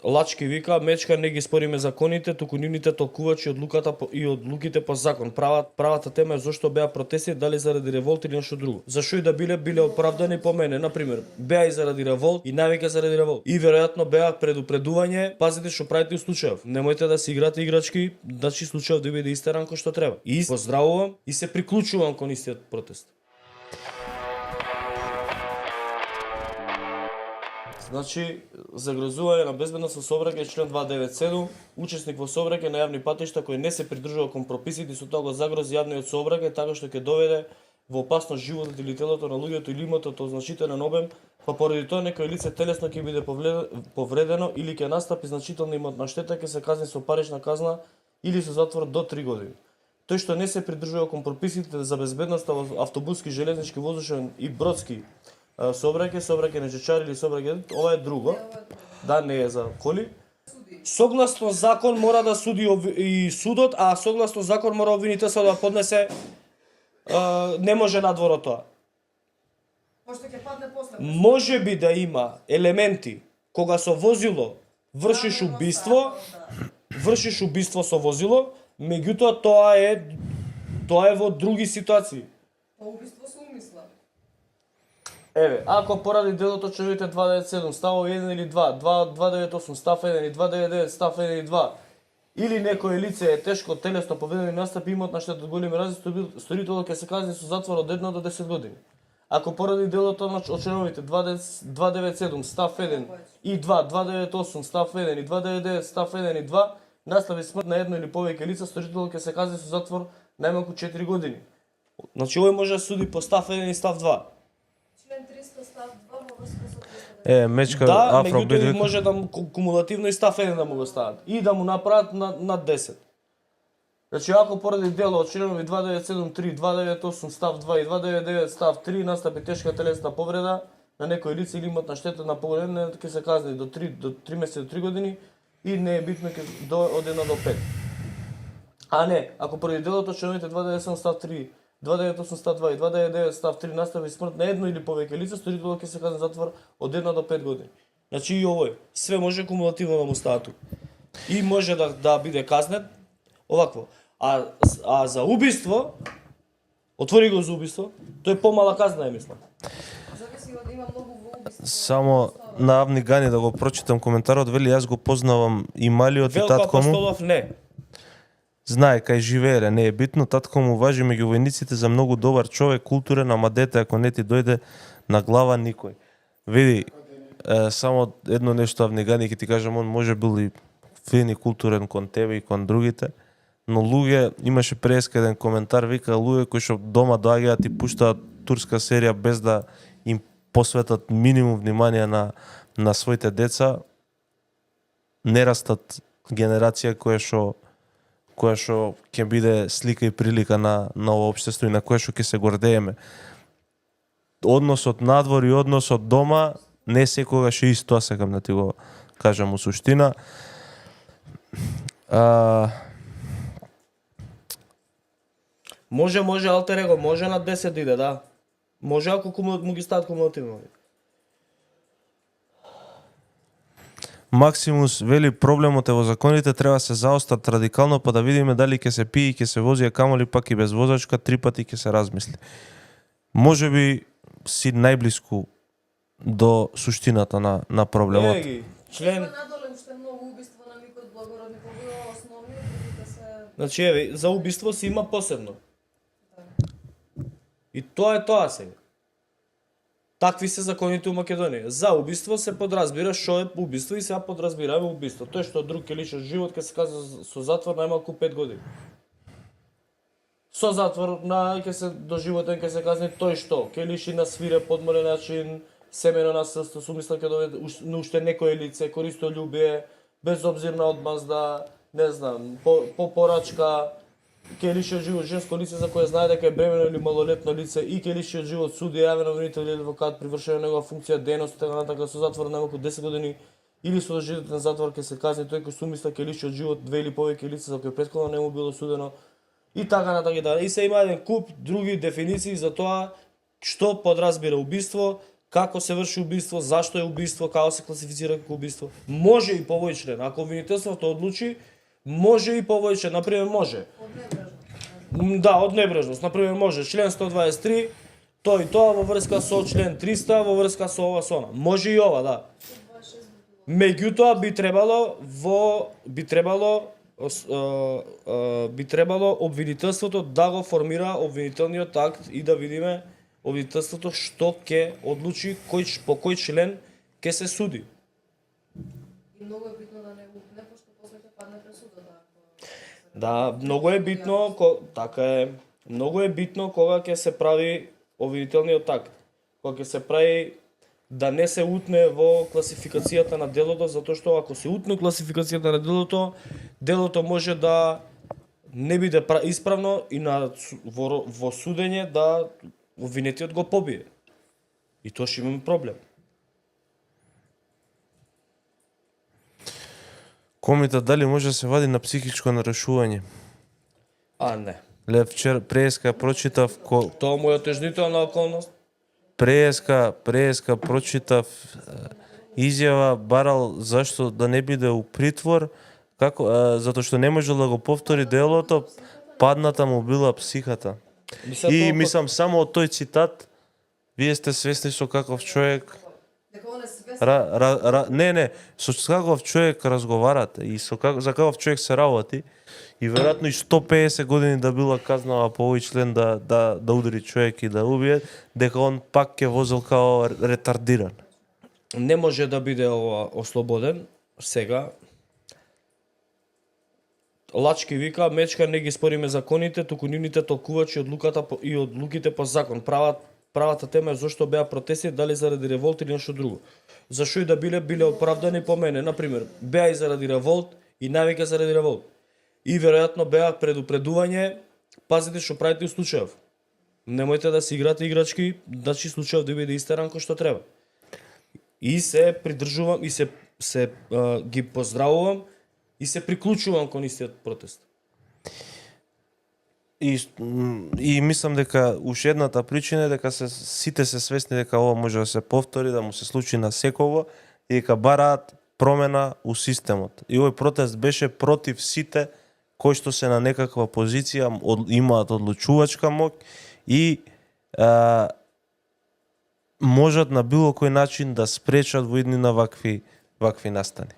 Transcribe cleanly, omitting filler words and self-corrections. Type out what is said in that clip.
Лачки вика, мечка не ги спориме законите, туку нивните толкувачи и одлуките по закон. Правата тема е зошто беа протести, дали заради револт или нешто друго. Зашо и да биле оправдани по мене, на пример, беа и заради револт и навеќе заради револт. И веројатно беа предупредување, пазите што правите у случајов. Немојте да си играте играчки, значи случајов да биде истеран кој што треба. И поздравувам и се приклучувам кон истиот протест. Значи, загрозување на безбедност во сообраќај член 297, учесник во сообраќај на јавни патишта кој не се придржува кон прописите и со тоа го загрози јавниот сообраќај така што ќе доведе во опасност животот или телото на луѓето или имотот од значителен обем, па поради тоа некој лице телесно ќе биде повредено или ќе настапи значителна имотна штета, ќе се казни со парична казна или со затвор до 3 години. Тој што не се придржува кон прописите за безбедноста во автобуски, железнички, воздушен и бродски сообраќај на чечари или сообраќај, ова е друго. Да, не е за коли. Согласно закон мора да суди и судот, а согласно закон мора обвинителство да поднесе не може надвор од тоа. Може би да има елементи кога со возило вршиш убиство со возило, меѓутоа тоа е во други ситуации. Убиство со умисла. Еве, ако поради делото членовите 297 ставови 1 или 2, 298 став 1 и 299 став 1 и 2, или некое лице е тешко телесно повредено и настапи имотна штета од големи размери, сторителот ќе се казни со затвор од 1 до 10 години. Ако поради делото од членовите 297 став 1 и 2, 298 став 1 и 299 став 1 и 2, настапи смрт на едно или повеќе лица, сторителот ќе се казни со затвор најмалку 4 години. Значи овој може да суди по став 1 и став 2. Член 300 став 2 во врска со мечка да, афробит. Да, може да кумулативно и став 1 да му го стават. И да му направат над 10. Значи, ако поради дело од членови 2973, 298 став 2 и 299 став 3 настапи тешка телесна повреда на некој лице или имотна штета на поголемна, ќе се казни до 3 месеци до 3 години и не е битно од 1 до 5. А не, ако поради делото од членовите 297 став 3, 298 став 2 и 299 став 3 настапи смрт на едно или повеќе лица, сторителот ќе се казни затвор од 1 до 5 години. Значи и овој, све може кумулативно да му става тука. И може да биде казнет овакво. А за убиство, отвори го за убиство, тоа е помала казна, мислам. Зависи да има многу во убиство. Само на Авни Гани да го прочитам коментарот, вели јас го познавам и малиот и Велко татко му. Апостолов не. Знае кај живееле, не е битно, татко му важи меѓу војниците за многу добар човек, културен, ама дете ако не ти дојде на глава никој. Види, само едно нешто Авни Гани ќе ти кажам, он може бил и фин и културен кон тебе и кон другите, но луѓе, имаше преска еден коментар, вика луѓе кои што дома доаѓаат и пуштаат турска серија без да им посветат минимум внимание на своите деца, не растат генерација која што ќе биде слика и прилика на ово општество и на која што ќе се гордееме. Односот надвор и односот дома не секогаш е исто, сакам да ти го кажам у суштина. Може алтер его, може на 10 да иде, да. Може ако му ги стават кумулативно. Максимус вели проблемот е во законите, треба се заострат радикално па да видиме дали ќе се пие и ќе се вози, а камоли пак и без возачка, 3 пати ќе се размисли. Може би си најблиску до суштината на проблемот. Член надолем што е многу убиство на никој благородни побива основни, другите се. Значи еве, за убиство си има посебно. И тоа е тоа сега. Такви се законите у Македонија. За убиство се подразбира што е убиство и сега подразбираме убиство. Тој што друг ќе лиши живот ќе се казва со затвор најмалку 5 години. Со затвор ќе се доживотен ќе се казни тој што ќе лиши на свиреп подморен начин, семено насилство, сумисла ќе доведе уште некое лице, користолюбие, безобзирна одмазда, не знам, по порачка, ќе лиши од живот женско лице за кое знае дека е бремено или малолетно лице и ќе лиши од живот судија, јавен обвинител или адвокат при вршење на негова функција, дејност, така натака со затвор најмалку 10 години или со доживотен затвор ќе се казни тој кој сумисла ќе лиши од живот 2 или повеќе лица за кои претходно не му било судено и така натака. И се има еден куп други дефиниции за тоа што подразбира убиство, како се врши убиство, зашто е убиство, како се класифицира како убиство. Може и по овој член, ако обвинителството одлучи, може и по овој член, например може. Од небрежност. Да, од небрежност, например може член 123, тој и тоа во врска со член 300, во врска со ова со она. Може и ова, да. 26 би било. Меѓутоа би требало обвинителството да го формира обвинителниот акт и да видиме обвинителството што ќе одлучи по кој член ќе се суди. И многу е битно да не упне, пошто после ќе падне пресудата. Да, многу е битно, така е, многу е битно кога ќе се прави обвинителниот акт. Кога ќе се прави да не се утне во класификацијата на делото, затоа што ако се утне класификацијата на делото, делото може да не биде исправно и во судење да обвинетиот го побие. И тоа ќе имаме проблем. Комита дали може да се вади на психичко нарушување? Не. Ле вчера преска прочитав Тоа му е отежнителна околност. преска прочитав изјава барал зашто да не биде у притвор, затоа што не можел да го повтори делото, падната му била психата. И мислам само од тој цитат, вие сте свесни со каков човек Дека он е свесен. со каков човек разговарате и за каков човек се работи и веројатно и 150 години да била казнава по овој член да удари човек и да убие, дека он пак ќе возел као ретардиран. Не може да биде ослободен сега. Лачки вика, мечка не ги спориме законите, туку нивните толкувачи и одлуките по закон. Правата тема е зашто беа протести, дали заради револт или нешто друго. Зашо и да биле оправдани по мене. Например, беа и заради револт и највеќе заради револт. И веројатно беа предупредување, пазите што правите у случајов. Немојте да се играте играчки, значи случајов да биде истеран кој што треба. И се придржувам и се ги поздравувам и се приклучувам кон истиот протест. И мислам дека уште едната причина е дека сите се свесни дека ова може да се повтори, да му се случи на секој и дека бараат промена у системот. И овој протест беше против сите кои што се на некаква позиција, имаат одлучувачка моќ и можат на било кој начин да спречат во иднина вакви настани.